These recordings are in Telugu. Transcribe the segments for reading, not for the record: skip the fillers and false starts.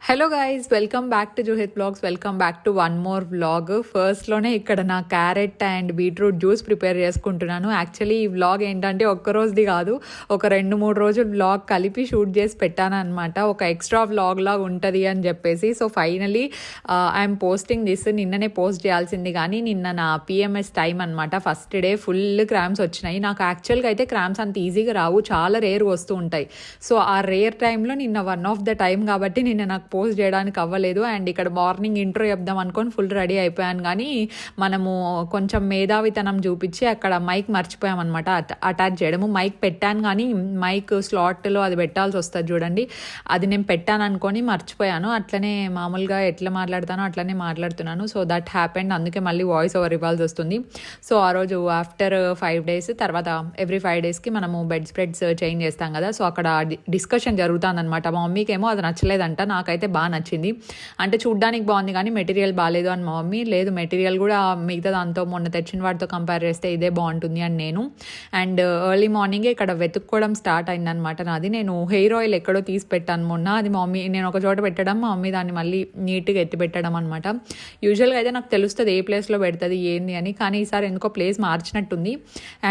Hello guys, welcome back to Juhith blogs. Welcome back to one more vlog. ఫస్ట్లోనే ఇక్కడ నా carrot and beetroot juice prepare చేసుకుంటున్నాను. యాక్చువల్లీ ఈ వ్లాగ్ ఏంటంటే ఒక్కరోజుది కాదు, ఒక 2-3 రోజులు వ్లాగ్ కలిపి షూట్ చేసి పెట్టాను అనమాట. ఒక ఎక్స్ట్రా వ్లాగ్ లాగా ఉంటుంది అని చెప్పేసి. So finally I'm posting this. నిన్ననే పోస్ట్ చేయాల్సింది కానీ నిన్న నా పిఎంఎస్ టైం అనమాట. ఫస్ట్ డే ఫుల్ క్రామ్స్ వచ్చినాయి. నాకు యాక్చువల్గా అయితే క్రామ్స్ అంత ఈజీగా రావు, చాలా రేర్ వస్తూ ఉంటాయి. సో ఆ రేర్ టైంలో నిన్న వన్ ఆఫ్ ద టైం కాబట్టి నిన్న నాకు పోస్ట్ చేయడానికి అవ్వలేదు. అండ్ ఇక్కడ మార్నింగ్ ఇంట్రో చెప్దాం అనుకొని ఫుల్ రెడీ అయిపోయాను, కానీ మనము కొంచెం మేధావితనం చూపించి అక్కడ మైక్ మర్చిపోయాం అనమాట అటాచ్ చేయడము. మైక్ పెట్టాను కానీ మైక్ స్లాట్లో అది పెట్టాల్సి వస్తుంది చూడండి, అది నేను పెట్టాను అనుకొని మర్చిపోయాను. అట్లనే మామూలుగా ఎట్లా మాట్లాడతానో అట్లనే మాట్లాడుతున్నాను. సో దట్ హ్యాపెండ్, అందుకే మళ్ళీ వాయిస్ ఓవర్ ఇవ్వాల్సి వస్తుంది. సో ఆ రోజు ఆఫ్టర్ 5 days తర్వాత ఎవ్రీ 5 daysకి మనము బెడ్ స్ప్రెడ్స్ చేంజ్ చేస్తాం కదా. సో అక్కడ డిస్కషన్ జరుగుతుంది అనమాట. మా మమ్మీకి ఏమో అది నచ్చలేదంట, నాకైతే బాగా నచ్చింది. అంటే చూడ్డానికి బాగుంది కానీ మెటీరియల్ బాగాలేదు అని మా మమ్మీ. లేదు, మెటీరియల్ కూడా మిగతా దాంతో మొన్న తెచ్చిన వాటితో కంపేర్ చేస్తే ఇదే బాగుంటుంది అని నేను. అండ్ ఎర్లీ మార్నింగే ఇక్కడ వెతుక్కోవడం స్టార్ట్ అయిందనమాట నాది. నేను హెయిర్ ఆయిల్ ఎక్కడో తీసి పెట్టాను మొన్న, అది మా మమ్మీ, నేను ఒక చోట పెట్టడం మా మమ్మీ దాన్ని మళ్ళీ నీట్గా ఎత్తి పెట్టడం అనమాట. యూజువల్గా అయితే నాకు తెలుస్తుంది ఏ ప్లేస్లో పెడుతుంది ఏంది అని, కానీ ఈసారి ఎందుకో ప్లేస్ మార్చినట్టుంది.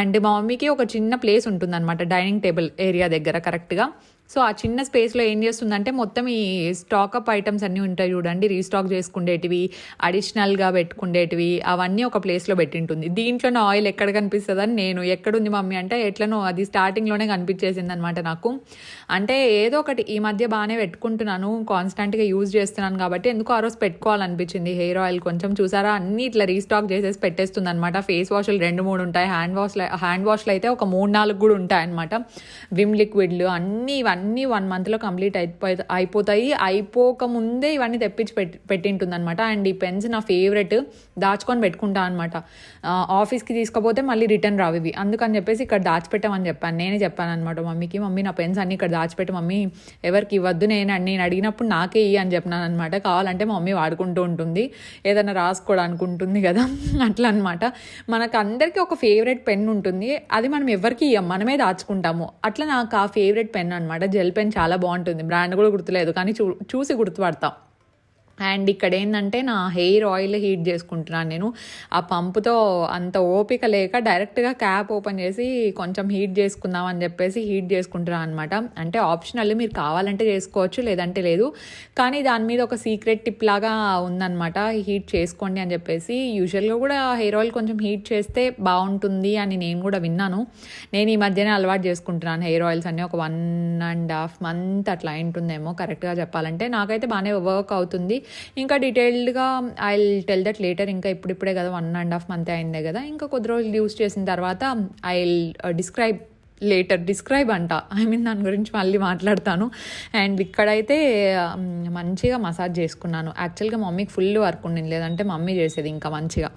అండ్ మా మమ్మీకి ఒక చిన్న ప్లేస్ ఉంటుందన్నమాట డైనింగ్ టేబుల్ ఏరియా దగ్గర కరెక్ట్గా. సో ఆ చిన్న స్పేస్లో ఏం చేస్తుందంటే మొత్తం ఈ స్టాకప్ ఐటమ్స్ అన్నీ ఉంటాయి చూడండి, రీస్టాక్ చేసుకునేటివి, అడిషనల్గా పెట్టుకునేటివి, అవన్నీ ఒక ప్లేస్లో పెట్టింటుంది. దీంట్లో నా ఆయిల్ ఎక్కడ కనిపిస్తుంది అని నేను, ఎక్కడుంది మమ్మీ అంటే ఎట్లనో అది స్టార్టింగ్లోనే కనిపించేసింది అనమాట నాకు. అంటే ఏదో ఒకటి ఈ మధ్య బాగానే పెట్టుకుంటున్నాను, కాన్స్టెంట్గా యూజ్ చేస్తున్నాను కాబట్టి ఎందుకో ఆ రోజు పెట్టుకోవాలనిపించింది హెయిర్ ఆయిల్ కొంచెం. చూసారా, అన్నీ ఇట్లా రీస్టాక్ చేసేసి పెట్టేస్తుంది అనమాట. ఫేస్ వాష్లు 2-3 ఉంటాయి, హ్యాండ్ వాష్లు అయితే ఒక 3-4 కూడా ఉంటాయి అనమాట. విమ్ లిక్విడ్లు అన్నీ 1 monthలో కంప్లీట్ అయిపోతాయి. అయిపోకముందే ఇవన్నీ తెప్పించి పెట్టింటుంది అనమాట. అండ్ ఈ పెన్స్ నా ఫేవరెట్, దాచుకొని పెట్టుకుంటా అనమాట. ఆఫీస్కి తీసుకపోతే మళ్ళీ రిటర్న్ రావు ఇవి, అందుకని చెప్పేసి ఇక్కడ దాచిపెట్టామని చెప్పాను. నేనే చెప్పాను అనమాట మమ్మీకి, మమ్మీ నా పెన్స్ అన్నీ ఇక్కడ దాచిపెట్టి మమ్మీ, ఎవరికి ఇవ్వద్దు, నేను అడిగినప్పుడు నాకే ఇయ్యి అని చెప్పినాను అనమాట. కావాలంటే మా మమ్మీ వాడుకుంటూ ఉంటుంది, ఏదైనా రాసుకోవడానికి ఉంటుంది కదా అట్లా అనమాట. మనకు అందరికీ ఒక ఫేవరెట్ పెన్ ఉంటుంది, అది మనం ఎవరికి ఇవ్వం, మనమే దాచుకుంటాము. అట్లా నాకు ఆ ఫేవరెట్ పెన్ అనమాట. జెల్ పెన్ చాలా బాగుంటుంది, బ్రాండ్ కూడా గుర్తులేదు కానీ చూసి గుర్తుపడతాం. అండ్ ఇక్కడ ఏంటంటే నా హెయిర్ ఆయిల్ హీట్ చేసుకుంటున్నాను నేను. ఆ పంపుతో అంత ఓపిక లేక డైరెక్ట్గా క్యాప్ ఓపెన్ చేసి కొంచెం హీట్ చేసుకుందాం అని చెప్పేసి హీట్ చేసుకుంటున్నాను అనమాట. అంటే ఆప్షనల్, మీరు కావాలంటే చేసుకోవచ్చు లేదంటే లేదు, కానీ దాని మీద ఒక సీక్రెట్ టిప్ లాగా ఉందన్నమాట, హీట్ చేసుకోండి అని చెప్పేసి. యూజువల్గా కూడా హెయిర్ ఆయిల్ కొంచెం హీట్ చేస్తే బాగుంటుంది అని నేను కూడా విన్నాను. నేను ఈ మధ్యనే అలవాటు చేసుకుంటున్నాను హెయిర్ ఆయిల్స్ అన్నీ. ఒక 1.5 month అట్లా అయింటుందేమో కరెక్ట్గా చెప్పాలంటే. నాకైతే బాగానే వర్క్ అవుతుంది. ఇంకా డీటెయిల్డ్గా I will tell that later. ఇంకా ఇప్పుడిప్పుడే కదా 1.5 month అయిందే కదా, ఇంకా కొద్ది రోజులు యూస్ చేసిన తర్వాత ఐ విల్ డిస్క్రైబ్ అంట, దాని గురించి మళ్ళీ మాట్లాడతాను. అండ్ ఇక్కడైతే మంచిగా మసాజ్ చేసుకున్నాను. యాక్చువల్గా మమ్మీకి ఫుల్ వర్క్ ఉండింది, లేదంటే మమ్మీ చేసేది ఇంకా మంచిగా.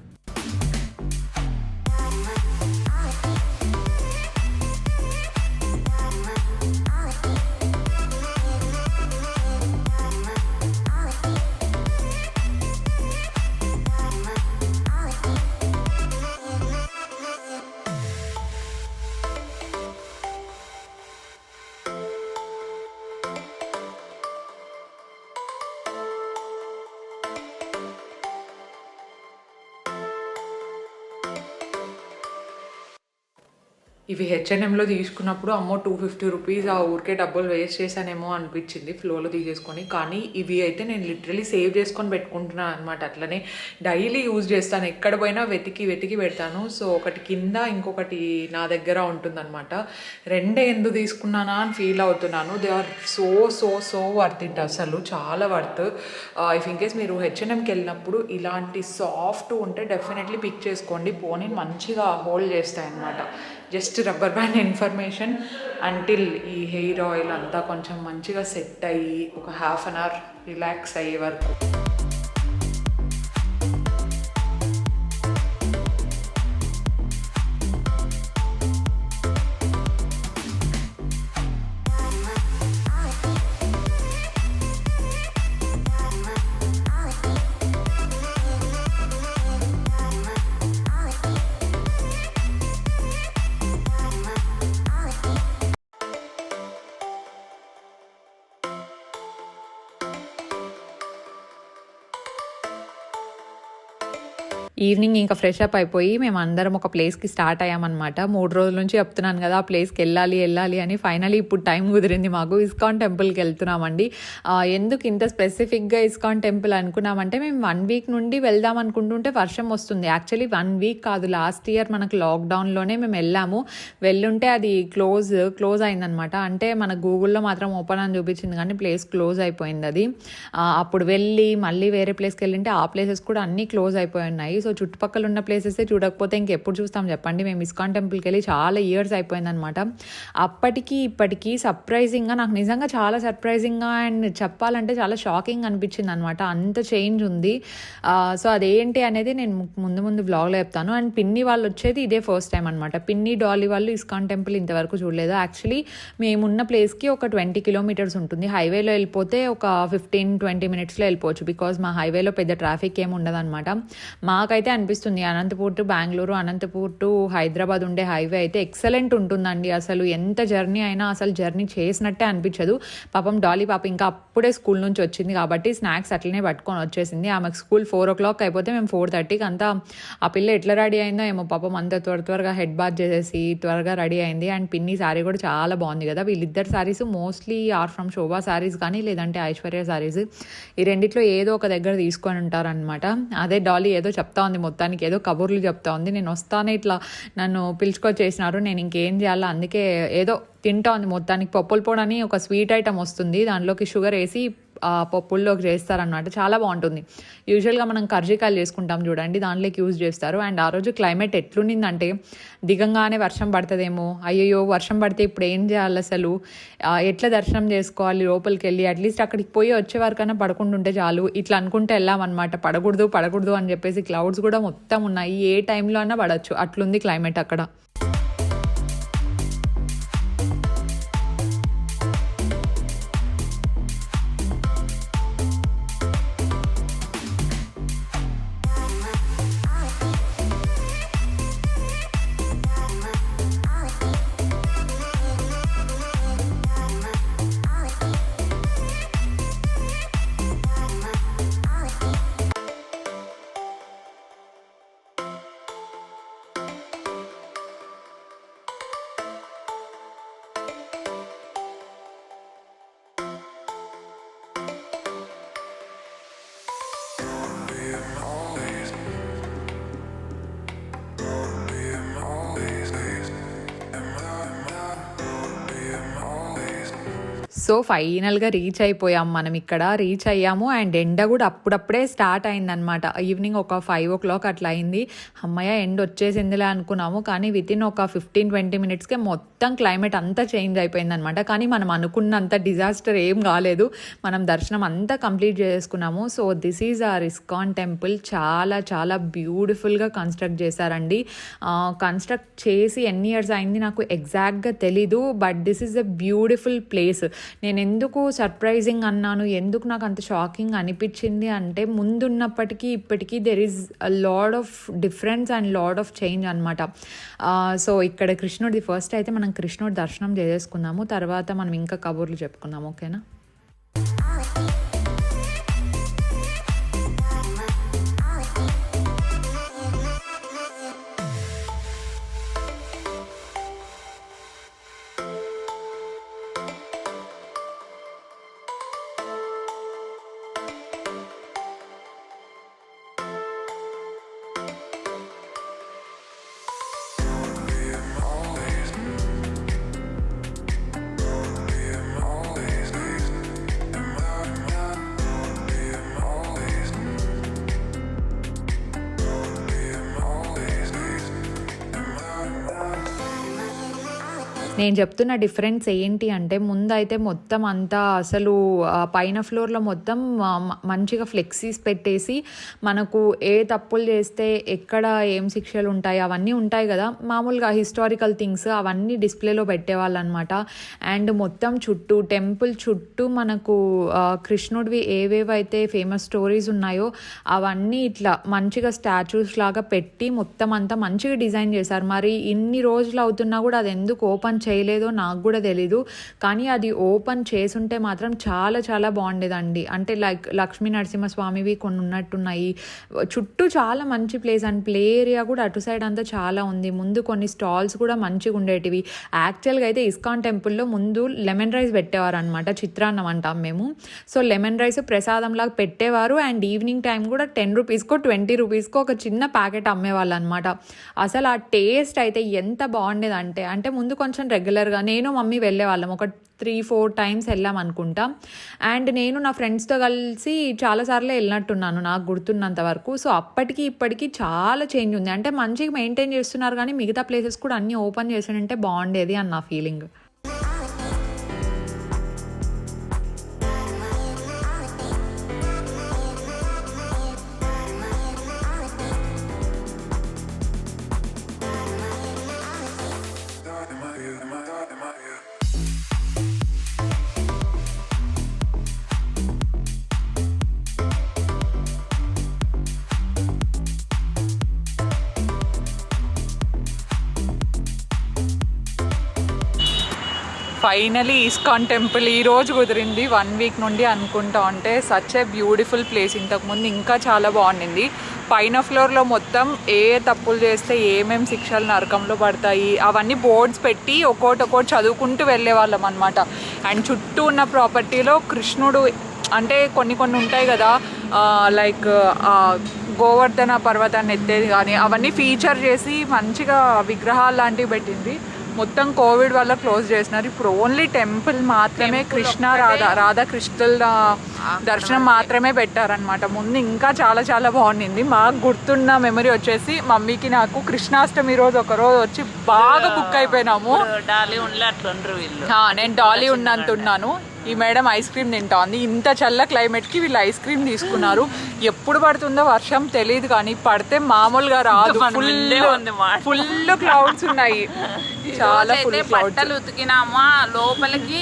ఇవి H&Mలో తీసుకున్నప్పుడు అమ్మో 250 రూపీస్ ఆ ఊరికే డబ్బులు వేస్ట్ చేశానేమో అనిపించింది ఫ్లోలో తీసేసుకొని. కానీ ఇవి అయితే నేను లిటరలీ సేవ్ చేసుకొని పెట్టుకుంటున్నాను అనమాట. అట్లనే డైలీ యూజ్ చేస్తాను, ఎక్కడ పోయినా వెతికి పెడతాను. సో ఒకటి కింద, ఇంకొకటి నా దగ్గర ఉంటుందన్నమాట. రెండే ఎందుకు తీసుకున్నానా అని ఫీల్ అవుతున్నాను. They are so worth it, అసలు చాలా వర్త్. ఇఫ్ ఇన్కేస్ మీరు H&Mకి వెళ్ళినప్పుడు ఇలాంటి సాఫ్ట్ ఉంటే డెఫినెట్లీ పిక్ చేసుకోండి. పోనీ మంచిగా హోల్డ్ చేస్తాయి అన్నమాట. Just rubber band information until ఈ హెయిర్ ఆయిల్ అంతా కొంచెం మంచిగా సెట్ అయ్యి ఒక 1/2 hour రిలాక్స్ అయ్యే వరకు. ఈవినింగ్ ఇంకా ఫ్రెష్ అప్ అయిపోయి మేము అందరం ఒక ప్లేస్కి స్టార్ట్ అయ్యామన్నమాట. 3 రోజుల నుంచి చెప్తున్నాను కదా ఆ ప్లేస్కి వెళ్ళాలి అని. ఫైనలీ ఇప్పుడు టైం కుదిరింది మాకు. ఇస్కాన్ టెంపుల్కి వెళ్తున్నామండి. ఎందుకు ఇంత స్పెసిఫిక్గా ఇస్కాన్ టెంపుల్ అనుకున్నామంటే, మేము 1 వీక్ నుండి వెళ్దాం అనుకుంటుంటే వర్షం వస్తుంది. యాక్చువల్లీ 1 వీక్ కాదు, లాస్ట్ ఇయర్ మనకు లాక్డౌన్లోనే మేము వెళ్ళుంటే అది క్లోజ్ అయిందనమాట. అంటే మన గూగుల్లో మాత్రం ఓపెన్ అని చూపించింది కానీ ప్లేస్ క్లోజ్ అయిపోయింది అది. అప్పుడు వెళ్ళి మళ్ళీ వేరే ప్లేస్కి వెళ్ళింటే ఆ ప్లేసెస్ కూడా అన్నీ క్లోజ్ అయిపోయి ఉన్నాయి. సో చుట్టుపక్కల ఉన్న ప్లేసెసే చూడకపోతే ఇంకెప్పుడు చూస్తాం చెప్పండి. మేము ఇస్కాన్ టెంపుల్కి వెళ్ళి చాలా ఇయర్స్ అయిపోయిందనమాట. అప్పటికి ఇప్పటికీ సర్ప్రైజింగ్గా, నాకు నిజంగా చాలా సర్ప్రైజింగ్గా అండ్ చెప్పాలంటే చాలా షాకింగ్ అనిపించింది అనమాట. అంత చేంజ్ ఉంది. సో అదేంటి అనేది నేను ముందు వ్లాగ్లో చెప్తాను. అండ్ పిన్ని వాళ్ళు వచ్చేది ఇదే ఫస్ట్ టైం అనమాట. పిన్ని డాలీ వాళ్ళు ఇస్కాన్ టెంపుల్ ఇంతవరకు చూడలేదు. యాక్చువల్లీ మేమున్న ప్లేస్కి ఒక 20 కిలోమీటర్స్ ఉంటుంది. హైవేలో వెళ్ళిపోతే ఒక 15-20 మినిట్స్లో వెళ్ళిపోవచ్చు. బికాజ్ మా హైవేలో పెద్ద ట్రాఫిక్ ఏమి ఉండదు అనమాట. మాకైతే అనిపిస్తుంది అనంతపూర్ టు బెంగళూరు, అనంతపూర్ టు హైదరాబాద్ ఉండే హైవే అయితే ఎక్సలెంట్ ఉంటుందండి. అసలు ఎంత జర్నీ అయినా అసలు జర్నీ చేసినట్టే అనిపించదు. పాపం డాలీ పాప ఇంకా అప్పుడే స్కూల్ నుంచి వచ్చింది కాబట్టి స్నాక్స్ అట్లనే పట్టుకొని వచ్చేసింది. ఆమెకు స్కూల్ 4 o'clock అయిపోతే మేము 4:30కి అంతా, ఆ పిల్ల ఎట్లా రెడీ అయిందో ఏమో పాపం, అంత త్వరగా హెడ్ బాత్ చేసేసి త్వరగా రెడీ అయింది. అండ్ పిన్ని శారీ కూడా చాలా బాగుంది కదా. వీళ్ళిద్దరు శారీస్ మోస్ట్లీ ఆర్ ఫ్రమ్ శోభా శారీస్ కానీ లేదంటే ఐశ్వర్య శారీస్, ఈ రెండిట్లో ఏదో ఒక దగ్గర తీసుకొని ఉంటారనమాట. అదే డాలీ ఏదో చెప్తా ఉంది, మొత్తానికి ఏదో కబుర్లు చెప్తా ఉంది. నేను వస్తానే ఇట్లా నన్ను పిలుచుకొచ్చేసినారు, నేను ఇంకేం చేయాలా, అందుకే ఏదో తింటా ఉంది మొత్తానికి. పప్పుల పొడి అని ఒక స్వీట్ ఐటమ్ వస్తుంది, దాంట్లోకి షుగర్ వేసి పప్పుల్లోకి చేస్తారనమాట. చాలా బాగుంటుంది. యూజువల్గా మనం కర్జికాయలు చేసుకుంటాం చూడండి, దాంట్లోకి యూజ్ చేస్తారు. అండ్ ఆ రోజు క్లైమేట్ ఎట్లుండిందంటే, దిగంగానే వర్షం పడుతుందేమో, అయ్యయ్యో వర్షం పడితే ఇప్పుడు ఏం చేయాలి, అసలు ఎట్లా దర్శనం చేసుకోవాలి లోపలికి వెళ్ళి, అట్లీస్ట్ అక్కడికి పోయి వచ్చే వరకైనా పడుకుంటుంటే చాలు, ఇట్లా అనుకుంటే వెళ్ళామన్నమాట. పడకూడదు అని చెప్పేసి క్లౌడ్స్ కూడా మొత్తం ఉన్నాయి, ఏ టైంలో అన్నా పడవచ్చు, అట్లుంది క్లైమేట్ అక్కడ. సో ఫైనల్గా రీచ్ అయిపోయాం మనం. ఇక్కడ రీచ్ అయ్యాము అండ్ ఎండ కూడా అప్పుడప్పుడే స్టార్ట్ అయిందనమాట. ఈవినింగ్ ఒక 5 o'clock అట్లా అయింది. అమ్మయ్య ఎండ వచ్చేసిందిలే అనుకున్నాము, కానీ వితిన్ ఒక 15-20 మినిట్స్కే మొత్తం క్లైమేట్ అంతా చేంజ్ అయిపోయిందనమాట. కానీ మనం అనుకున్నంత డిజాస్టర్ ఏం కాలేదు, మనం దర్శనం అంతా కంప్లీట్ చేసుకున్నాము. So this is our ISKCON temple. చాలా చాలా బ్యూటిఫుల్గా కన్స్ట్రక్ట్ చేశారండి. కన్స్ట్రక్ట్ చేసి ఎన్ని ఇయర్స్ అయింది నాకు ఎగ్జాక్ట్గా తెలీదు, but this is a beautiful place. నేను ఎందుకు సర్ప్రైజింగ్ అన్నాను, ఎందుకు నాకు అంత షాకింగ్ అనిపించింది అంటే, ముందున్నప్పటికీ ఇప్పటికీ there is a lot of difference and lot of change అనమాట. సో ఇక్కడ కృష్ణుడిది ఫస్ట్ అయితే మనం కృష్ణుడి దర్శనం చేసేసుకుందాము, తర్వాత మనం ఇంకా కబుర్లు చెప్పుకుందాం, ఓకేనా. నేను చెప్తున్న డిఫరెన్స్ ఏంటి అంటే, ముందైతే మొత్తం అంతా అసలు పైన ఫ్లోర్లో మొత్తం మంచిగా ఫ్లెక్సీస్ పెట్టేసి మనకు ఏ తప్పులు చేస్తే ఎక్కడ ఏం శిక్షలు ఉంటాయి అవన్నీ ఉంటాయి కదా, మామూలుగా హిస్టారికల్ థింగ్స్ అవన్నీ డిస్ప్లేలో పెట్టేవాళ్ళు అనమాట. అండ్ మొత్తం చుట్టూ టెంపుల్ చుట్టూ మనకు కృష్ణుడివి ఏవేవైతే ఫేమస్ స్టోరీస్ ఉన్నాయో అవన్నీ ఇట్లా మంచిగా స్టాచ్యూస్ లాగా పెట్టి మొత్తం అంతా మంచిగా డిజైన్ చేశారు. మరి ఇన్ని రోజులు అవుతున్నా కూడా అది ఎందుకు ఓపెన్ చేయలేదో నాకు కూడా తెలీదు, కానీ అది ఓపెన్ చేసుంటే మాత్రం చాలా చాలా బాగుండేదండి. అంటే లైక్ లక్ష్మీ నరసింహస్వామివి కొన్ని ఉన్నట్టున్నాయి, చుట్టూ చాలా మంచి ప్లేస్ అండ్ ప్లే ఏరియా కూడా అటు సైడ్ అంతా చాలా ఉంది. ముందు కొన్ని స్టాల్స్ కూడా మంచిగా ఉండేటివి. యాక్చువల్గా అయితే ఇస్కాన్ టెంపుల్లో ముందు లెమన్ రైస్ పెట్టేవారు అనమాట, చిత్రాన్నం అంటాం మేము. సో లెమన్ రైస్ ప్రసాదంలాగా పెట్టేవారు అండ్ ఈవినింగ్ టైం కూడా 10 రూపీస్కో 20 రూపీస్కో ఒక చిన్న ప్యాకెట్ అమ్మేవాళ్ళు అనమాట. అసలు ఆ టేస్ట్ అయితే ఎంత బాగుండేదంటే, అంటే ముందు కొంచెం రెగ్యులర్గా నేను మమ్మీ వెళ్ళేవాళ్ళం, ఒక 3-4 టైమ్స్ వెళ్ళాం అనుకుంటా. అండ్ నేను నా ఫ్రెండ్స్తో కలిసి చాలాసార్లు వెళ్ళినట్టున్నాను నాకు గుర్తున్నంత వరకు. సో అప్పటికి ఇప్పటికీ చాలా చేంజ్ ఉంది. అంటే మంచిగా మెయింటైన్ చేస్తున్నారు, కానీ మిగతా ప్లేసెస్ కూడా అన్నీ ఓపెన్ చేసానంటే బాగుండేది అని నా ఫీలింగ్. ఫైనలీ ఇస్కాన్ టెంపుల్ ఈరోజు కుదిరింది, 1 వీక్ నుండి అనుకుంటా ఉంటే. Such a beautiful place. ఇంతకుముందు ఇంకా చాలా బాగుండింది. పైన ఫ్లోర్లో మొత్తం ఏ తప్పులు చేస్తే ఏమేమి శిక్షలు నరకంలో పడతాయి అవన్నీ బోర్డ్స్ పెట్టి ఒక్కోటి చదువుకుంటూ వెళ్ళే వాళ్ళం అనమాట. అండ్ చుట్టూ ఉన్న ప్రాపర్టీలో కృష్ణుడు అంటే కొన్ని ఉంటాయి కదా, లైక్ గోవర్ధన పర్వతాన్ని ఎత్తేది కానీ అవన్నీ ఫీచర్ చేసి మంచిగా విగ్రహాలు లాంటివి పెట్టింది. మొత్తం కోవిడ్ వల్ల క్లోజ్ చేసినారు. ఇప్పుడు ఓన్లీ టెంపుల్ మాత్రమే, కృష్ణ రాధాకృష్ణుల దర్శనం మాత్రమే పెట్టారనమాట. ముందు ఇంకా చాలా చాలా బాగుండింది. మాకు గుర్తున్న మెమరీ వచ్చేసి మమ్మీకి నాకు కృష్ణాష్టమి రోజు ఒకరోజు వచ్చి బాగా బుక్ అయిపోయినాము. నేను డాలీ ఉన్నంతున్నాను, ఈ మేడం ఐస్ క్రీమ్ తింటా ఉంది. ఇంత చల్ల క్లైమేట్కి వీళ్ళు ఐస్ క్రీమ్ తీసుకున్నారు. ఎప్పుడు పడుతుందో వర్షం తెలియదు, కానీ పడితే మామూలుగా రాదు. ఫుల్ క్లౌడ్స్ ఉన్నాయి, చాలా ఫుల్ క్లౌడ్స్. ఉతికినామా లోపలికి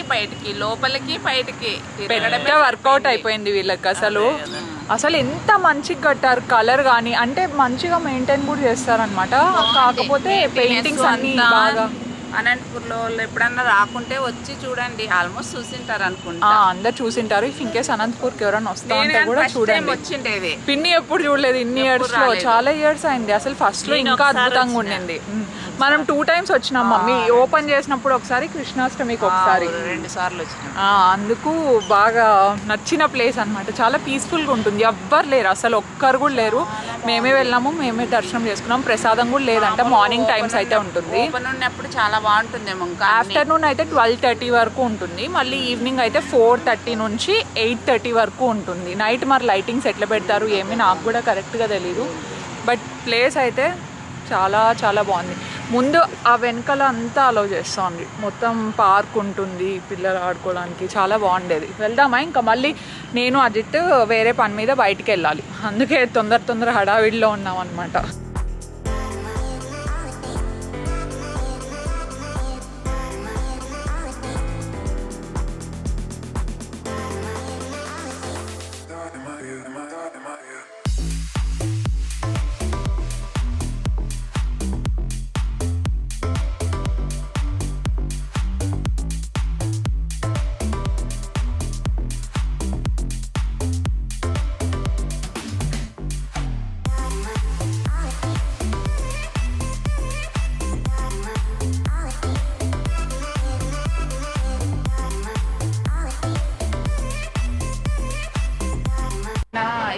బయటికి పెద్ద వర్కౌట్ అయిపోయింది వీళ్ళకి. అసలు ఎంత మంచిగా కట్టారు, కలర్ కానీ అంటే మంచిగా మెయింటైన్ కూడా చేస్తారనమాట. కాకపోతే పెయింటింగ్స్ అన్ని బాగా. అనంతపూర్లో ఎప్పుడన్నా రాకుంటే వచ్చి చూడండి, ఆల్మోస్ట్ చూసింటారు అనుకుంటా. అందరు చూసింటారు. ఇఫ్ ఇన్కేస్ అనంతపూర్కి ఎవరైనా వస్తా ఉంటే కూడా చూడండి. వచ్చిండేది పిన్ని ఎప్పుడు చూడలేదు ఇన్ని ఇయర్స్ లో, చాలా ఇయర్స్ అయింది. అసలు ఫస్ట్ లో ఇంకా అద్భుతంగా ఉండింది. మనం 2 times వచ్చినాం మమ్మీ. ఓపెన్ చేసినప్పుడు ఒకసారి, కృష్ణాష్టమికి ఒకసారి, 2 సార్లు వచ్చినాం. అందుకు బాగా నచ్చిన ప్లేస్ అనమాట. చాలా పీస్ఫుల్గా ఉంటుంది. ఎవ్వరు లేరు అసలు, ఒక్కరు కూడా లేరు. మేమే వెళ్ళాము, మేమే దర్శనం చేసుకున్నాం. ప్రసాదం కూడా లేదంటే మార్నింగ్ టైమ్స్ అయితే ఉంటుంది. ఓపెన్ ఉన్నప్పుడు చాలా బాగుంటుందేమో. ఆఫ్టర్నూన్ అయితే 12:30 వరకు ఉంటుంది. మళ్ళీ ఈవినింగ్ అయితే 4:30 నుంచి 8:30 వరకు ఉంటుంది. నైట్ మరి లైటింగ్స్ ఎట్లా పెడతారు ఏమీ నాకు కూడా కరెక్ట్గా తెలీదు. బట్ ప్లేస్ అయితే చాలా చాలా బాగుంది. ముందు ఆ వెనకాల అంతా అలౌ చేస్తుంది, మొత్తం పార్క్ ఉంటుంది పిల్లలు ఆడుకోవడానికి, చాలా బాగుండేది. వెళ్దామా? ఇంకా మళ్ళీ నేను అజిత్ వేరే పని మీద బయటికి వెళ్ళాలి, అందుకే తొందర హడావిడిలో ఉన్నాం అనమాట.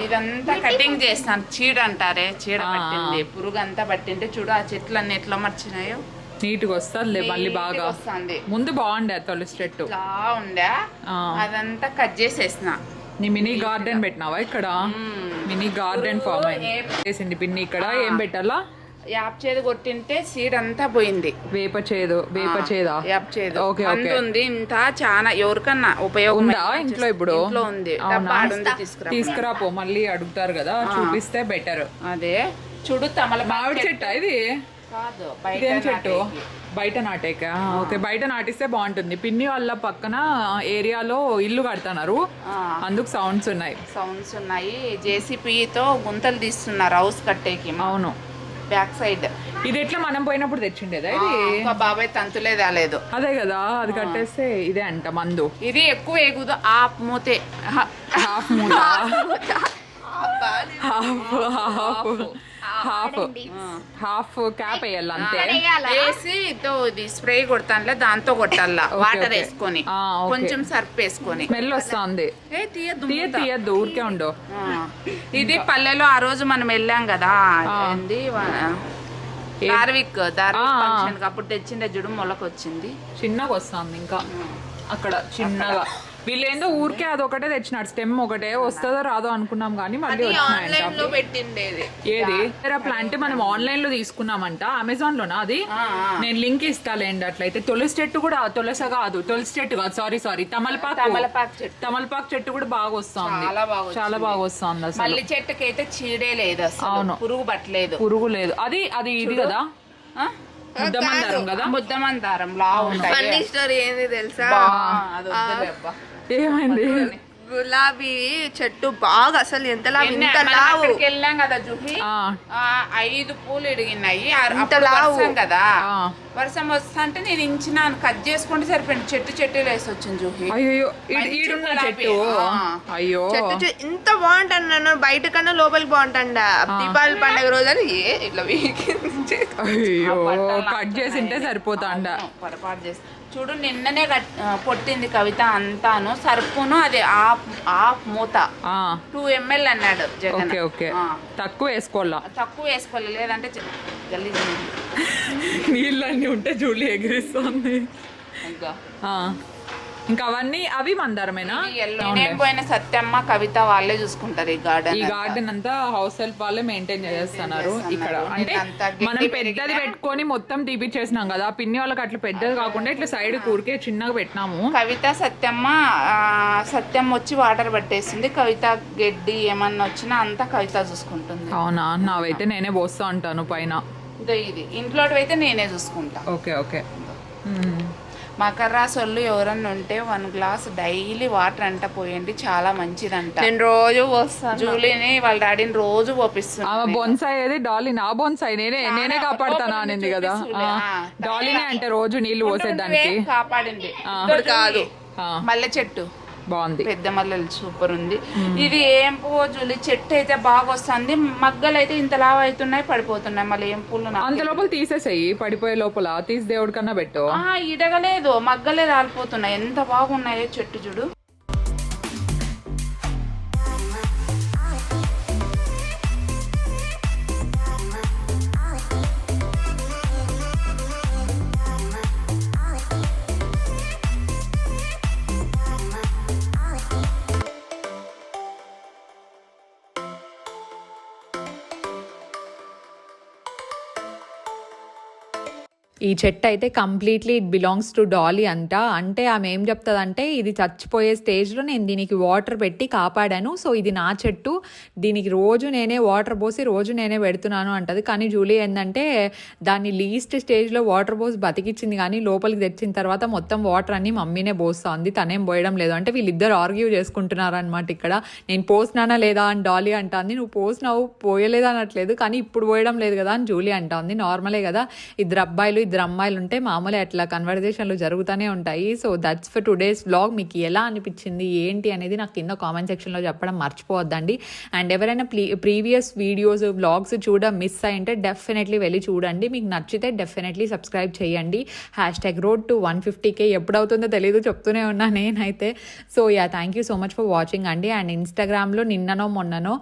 ఇదంతా కటింగ్ చేస్తాను. చీడ అంటారే, చీడ పట్టింది, పురుగు అంతా పట్టింటే చూడు ఆ చెట్లు అన్ని ఎట్లా మర్చినాయో. నీట్గా వస్తుంది మళ్ళీ బాగా. వస్తుంది. ముందు బాగుండే తులసి చెట్టు ఉండే, అదంతా కట్ చేసేసిన. నీ మినీ గార్డెన్ పెట్టినావా ఇక్కడ? మినీ గార్డెన్ ఫామ్ చేసింది పిన్ని. ఇక్కడ ఏం పెట్టాలా? యాప్ చేదు కొట్టింటే సీడ్ అంతా పోయింది. వేప చేదా? యాప్ చేదు. Okay okay. ఉంది ఇంత చాలా ఎవరికన్నా ఉపయోగం ఉందా ఇంట్లో? ఇప్పుడు ఇంట్లో ఉంది, తీసుకురాపో, మళ్ళీ అడుగుతారు కదా, చూపిస్తే బెటర్. అదే చూడు, తమల మామిడి చెట్టు ఇది కాదు, ఇదేం చెట్టు? బయట నాటేక? ఓకే, బయట నాటిస్తే బాగుంటుంది. పిన్ని వాళ్ళ పక్కన ఏరియాలో ఇల్లు కడుతున్నారు, అందుకు సౌండ్స్ ఉన్నాయి. జేసీపీతో గుంతలు తీస్తున్నారు హౌస్ కట్టేకి. అవును, బ్యాక్ సైడ్. ఇది ఎట్లా మనం పోయినప్పుడు తెచ్చిండేదా ఇది? ఇంకా బాబాయ్ తంతులే తేలేదు. అదే కదా, అది కట్టేస్తే ఇదే అంట మందు. ఇది ఎక్కువ ఎగుదు ఆప్ మూతే హాఫ్ మూట, హాఫ్ క్యాప్ వేయాలి అంతే. వేసి ఇది స్ప్రే కొడతానులే, దాంతో కొట్టాల వాటర్ వేసుకొని కొంచెం సర్ఫ్ వేసుకొని. స్మెల్ వస్తుంది. తీయద్దు ఊరికే ఉండు. ఇది పల్లెలో ఆ రోజు మనం వెళ్ళాం కదా, దార్విక్ ఫంక్షన్ అప్పుడు తెచ్చిండే జుడు మొలకొచ్చింది, చిన్నగా వస్తుంది ఇంకా అక్కడ చిన్నగా. వీళ్ళేందో ఊరికే అదొకటే తెచ్చినాడు, స్టెమ్ ఒకటే, వస్తుందో రాదో అనుకున్నాం కానీ మళ్ళీ ఆన్లైన్ పెట్టిండేది. ఏది ప్లాంట్ మనం ఆన్లైన్ లో తీసుకున్నామంట, అమెజాన్ లోనా అది? నేను లింక్ ఇస్తాలేండి. అట్లయితే తులసి చెట్టు కూడా, తులసి చెట్టు కాదు, సారీ తమలపాకు చెట్టు కూడా బాగా వస్తుంది, చాలా బాగా వస్తుంది అసలు. మల్లి చెట్టుకి అయితే చీడే లేదు అసలు. అవును, పురుగు పట్టలేదు, పురుగు లేదు. అది ఇది కదా ముద్దమందారం కదా, ముద్దమందారం లా ఉంటాయి. స్టోరీ ఏంది తెలుసా? ఏమైంది? గులాబీ చెట్టు బాగా అసలు ఎంతలా వెళ్ళాం కదా జుహి, 5 పూలు ఇడిగినాయి కదా. వర్షం వస్తా అంటే నేను ఇంచినాను, కట్ చేసుకుంటే సరిపోయింది. చెట్టు వేసి వచ్చింది జుహి. అయ్యో చెట్టు, అయ్యో చెట్టు ఇంత బాగుంటాను, బయట కన్నా లోపలికి బాగుంటాండా. దీపావళి పండుగ రోజు అని ఇట్లా అయ్యో కట్ చేసింటే సరిపోతాండా. పొరపాటు చేసి చూడు, నిన్ననే పొట్టింది కవిత అంతాను, సర్పును అది ఆఫ్ మూత 2 ml అన్నాడు జగన్. తక్కువ వేసుకోవాలి లేదంటే గలీజ్ నీళ్ళన్నీ ఉంటే జూలి ఎగిరిస్తుంది. ఇంకా అవి మందారమేనా? నేను పోయిన సత్యమ్మ కవిత వాళ్ళే చూసుకుంటారు ఈ గార్డెన్ అంతా. హౌస్ హెల్ప్ వాళ్ళే మెయింటైన్ చేస్తున్నారు ఇక్కడ. అంటే మనం పెద్దది పెట్టుకొని మొత్తం తీపిచ్చేసినాం కదా, పిన్ని వాళ్ళకి అట్లా పెద్దది కాకుండా ఇట్లా సైడ్ కూరికే చిన్నగా పెట్టినాము. కవిత సత్యమ్మ వచ్చి వాటర్ పట్టేస్తుంది, కవిత గడ్డి ఏమన్నా వచ్చినా అంతా కవిత చూసుకుంటుంది. అవునా? నావైతే నేనే పోస్తా ఉంటాను పైన. ఇది ఇంట్లో అయితే నేనే చూసుకుంటా. ఓకే. మకర రాశి వాళ్ళు ఎవరన్నా ఉంటే 1 గ్లాస్ డైలీ వాటర్ అంట పోయండి, చాలా మంచిదంట. నేను రోజు పోస్తాను. జూలీని వాళ్ళ డాడీని రోజు పోపిస్తాను. బొన్సాయి ఏది? డాలీ నా బొన్సాయి నేనే కాపాడుతాను అనింది కదా. డాలీనే అంటే రోజు నీళ్లు పోసేదానికి కాపాడింది కాదు. మల్లె చెట్టు బాగుంది, పెద్ద మల్లెలు సూపర్ ఉంది. ఇది ఏం పువ్వు జూలి, చెట్టు అయితే బాగా వస్తుంది, మగ్గలు అయితే ఇంత లావు అవుతున్నాయి, పడిపోతున్నాయి. మళ్ళీ ఏం పూలు అంత లోపల తీసేసాయి, పడిపోయే లోపల తీసి దేవుడి కన్నా పెట్టు. ఇడగలేదు, మగ్గలే రాలిపోతున్నాయి, ఎంత బాగున్నాయో చెట్టు చూడు. ఈ చెట్టు అయితే completely it belongs to Dolly అంట. అంటే ఆమె ఏం చెప్తుందంటే, ఇది చచ్చిపోయే స్టేజ్లో నేను దీనికి వాటర్ పెట్టి కాపాడాను, సో ఇది నా చెట్టు, దీనికి రోజు నేనే వాటర్ పోసి రోజు నేనే పెడుతున్నాను అంటది. కానీ జూలీ ఏంటంటే దాన్ని లీస్ట్ స్టేజ్లో వాటర్ పోసి బతికిచ్చింది, కానీ లోపలికి తెచ్చిన తర్వాత మొత్తం వాటర్ అన్ని మమ్మీనే పోస్తా ఉంది, తనేం పోయడం లేదు. అంటే వీళ్ళిద్దరు ఆర్గ్యూ చేసుకుంటున్నారు అనమాట ఇక్కడ. నేను పోసినానా లేదా అని డాలీ అంటుంది, నువ్వు పోసినావు పోయలేదు అనట్లేదు, కానీ ఇప్పుడు పోయడం లేదు కదా అని జూలీ అంటుంది. నార్మలే కదా, ఇద్దరు అమ్మాయిలు ఉంటే మామూలు అట్లా కన్వర్జేషన్లు జరుగుతూనే ఉంటాయి. So that's for today's vlog. మీకు ఎలా అనిపించింది ఏంటి అనేది నాకు కింద కామెంట్ సెక్షన్లో చెప్పడం మర్చిపోవద్దండి. అండ్ ఎవరైనా ప్రీవియస్ వీడియోస్ వ్లాగ్స్ మిస్ అయింటే డెఫినెట్లీ వెళ్ళి చూడండి. మీకు నచ్చితే డెఫినెట్లీ సబ్స్క్రైబ్ చేయండి. #road to150K ఎప్పుడవుతుందో తెలియదు, చెప్తూనే ఉన్నా నేనైతే. So thank you so much for watching అండి. అండ్ ఇన్స్టాగ్రామ్లో నిన్ననో మొన్ననో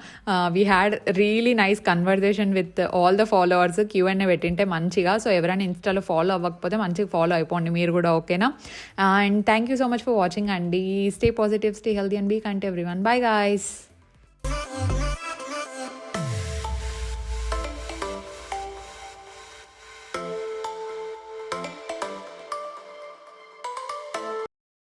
we had really nice conversation with all the followers. Q&A పెట్టింటే మంచిగా. సో ఎవరైనా ఇన్స్టాలో ఫాలో అవ్వకపోతే మంచిగా ఫాలో అయిపోండి మీరు కూడా, ఓకేనా? And thank you so much for watching అండి. Stay positive, stay healthy and be kind to everyone. Bye guys.